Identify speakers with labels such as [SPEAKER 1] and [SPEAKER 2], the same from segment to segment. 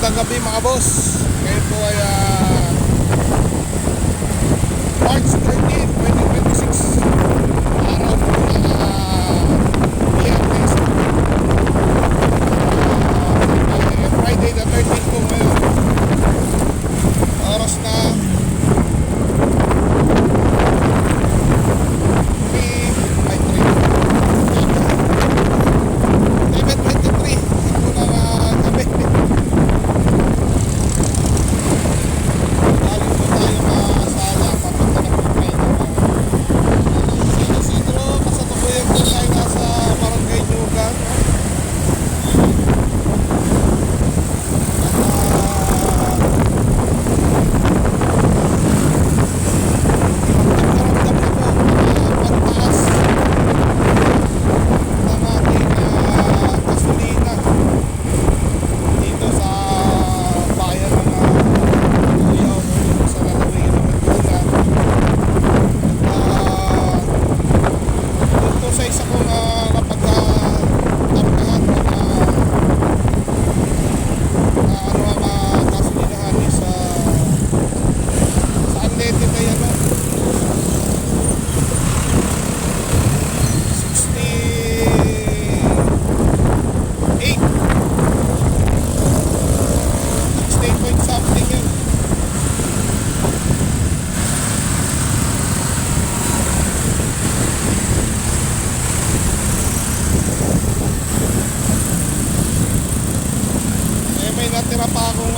[SPEAKER 1] Magandang gabi mga boss. Ngayon po ay March 13, 2026. Araw po ng Biyernes. Friday the 13th po ngayon. Oras na 7:23 po ng gabi. Natira pa akong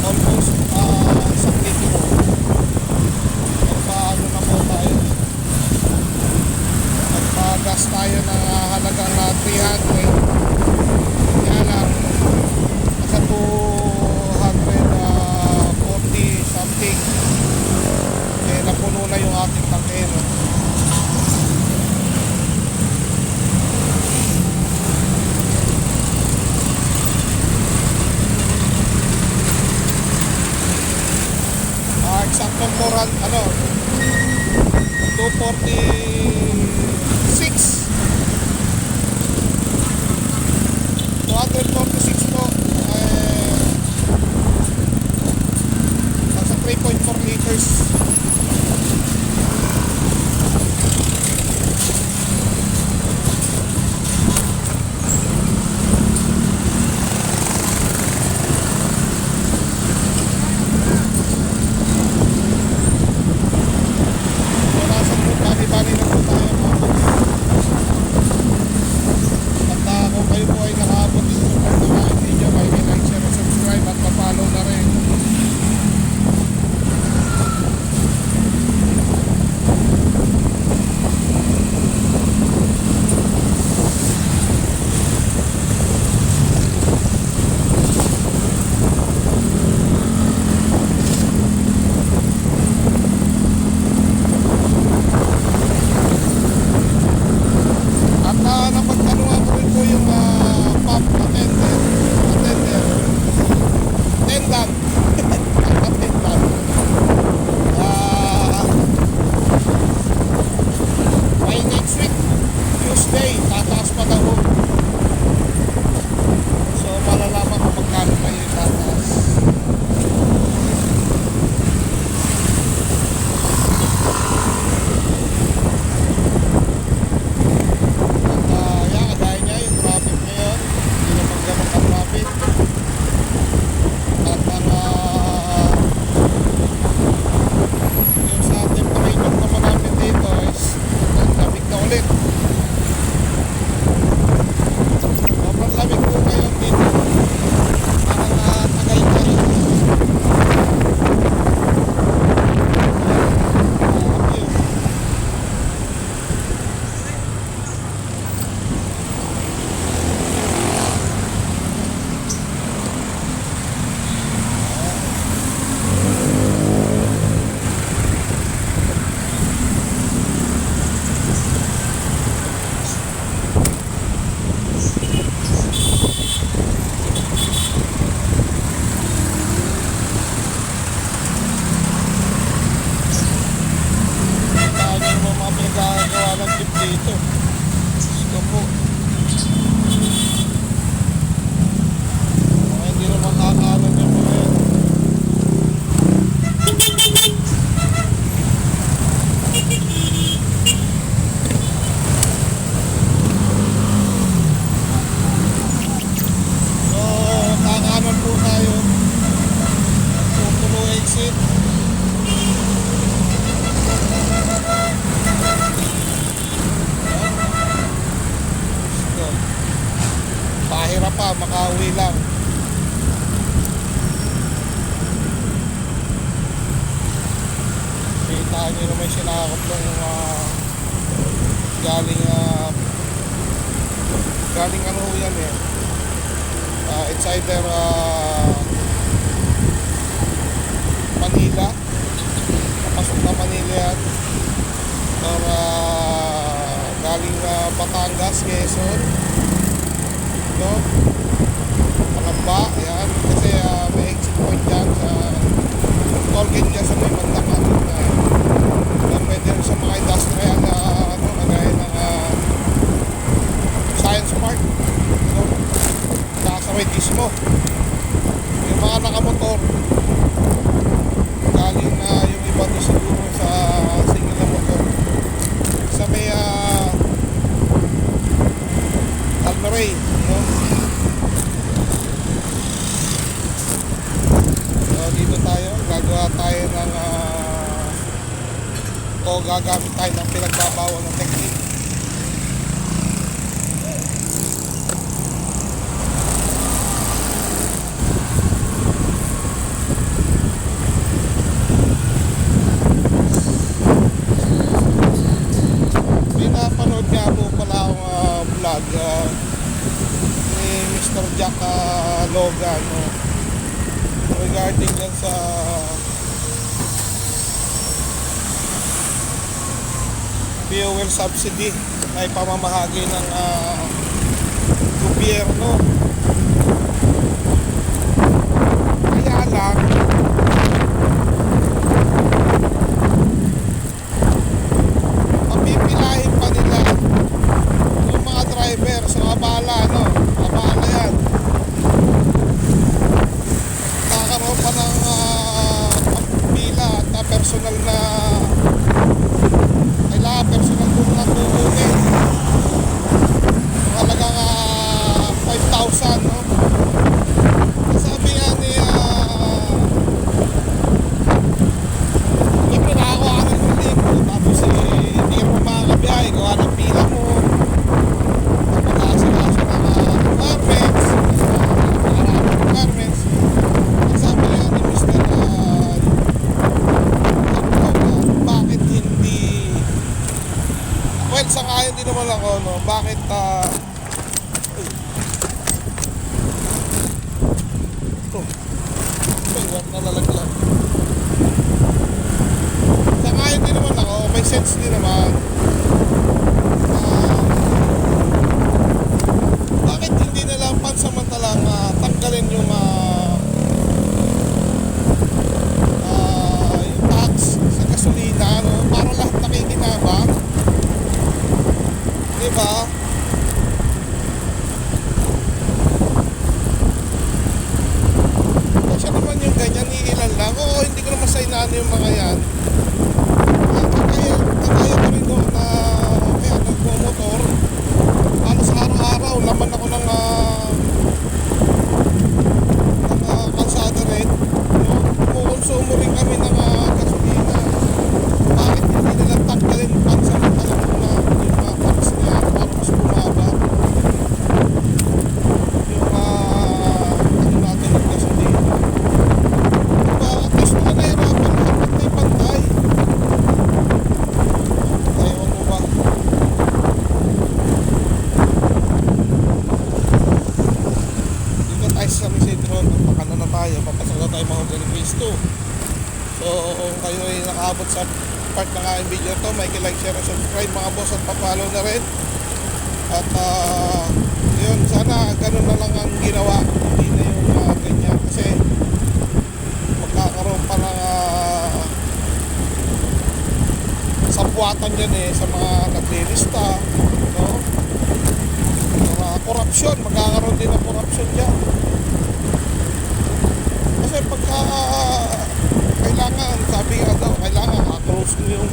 [SPEAKER 1] almost isang litro. Paano na po tayo? Nagpagas tayo ng halagang 300. Kaya lang nasa 240 something. Kaya napuno na yung ating tangkero. Saktong 246 po, nasa 3.4 liters. Bali na po tayo mga boss. At kung kayo po ay nakaabot dito sa Saan nyo naman sinakop ng galing galing ano yan eh. It's either Manila, papasok na Manila yan, or galing Batangas, Quezon, no? Palamba, yan, kasi may exit point dyan sa toll gate dyan sa may bandang atin na pwede rin sa mga industrial na ano, kagaya ng Science Park, no? Saka sa may Tismo, yung mga nakamotor galing na yung iba doon siguro sa single na motor sa may Almeray, no? So dito tayo, gagawa tayo ng o gagamit tayo ng pinagbabawal ng technique. Pinapanood nga po pala akong vlog ni Mr. Jack Logan, no? Regarding yan sa fuel subsidy na ipamamahagi ng gobyerno. Kaya lang papipilahin pa nila yung mga driver. So abala, no? Abala yan. Kakaroon pa ng pila at personal na personal kung natutunin halagang 5,000, no? Sabi nga ni ipinakawa ka ng linggo, tapos hindi ka pa makakabiyahe, gawa ng pila mo, napag-aasikaso ng requirements, maraming requirements. Sabi nga ni Mr. bakit hindi, well, sangayon din naman ako, no? Bakit wag nalalaglag. Sangayon din naman ako, may sense din naman. Bakit hindi nila pansamantalang tanggalin yung tax sa gasolina, no? Para lahat nakikinabang, diba? Siya naman yung ganyan, iilan lang. Oo, hindi ko naman sainano yung mga yan. Kaya ko rin doon na kaya nagmumotor. Halos araw-araw, laman ako ng kalsada rin. Kumukonsumo rin kami ng gasolina. Bakit hindi nila tanggalin pansamantalang na yung mga tax niya para mas bumaba yung ano natin ng gasolina? Diba? At least mga nahirapan lahat pantay-pantay. Ewan mo ba? Dito tayo sa Misidron, pakano na tayo, papasok na tayo mga Hotel Phase 2. So kung kayo ay nakaabot sa part ng aking video to, may like, share, and subscribe mga boss, at papalo na rin. At yun, sana ganun na lang ang ginawa, hindi na yung ganyan, kasi magkakaroon pa ng sabuatan yan sa mga naglilista, no? Mga korupsyon, magkakaroon din ng korupsyon dyan. Kasi pagka kailangan, sabi nga daw, kailangan close mo yung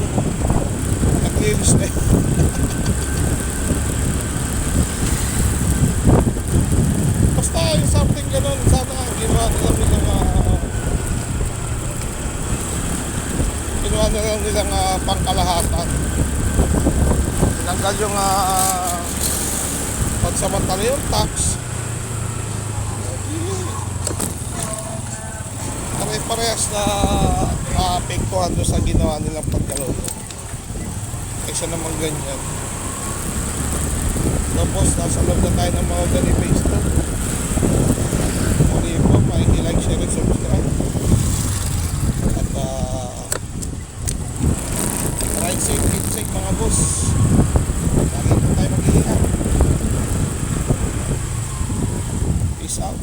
[SPEAKER 1] naglilista basta yung something ganun, sana ginawa na lang nilang pangkalahatan. Tinanggal yung pagsamantala yung tax. Pare-parehas na maapektuhan doon sa ginawa nilang pagkalolo. Kaysa naman ganyan. Tapos nasa loob na tayo ng mga organization. Muli po, like, share, and subscribe. At ride safe, keep safe mga boss. Lagi po tayo mag-iingat. Peace out.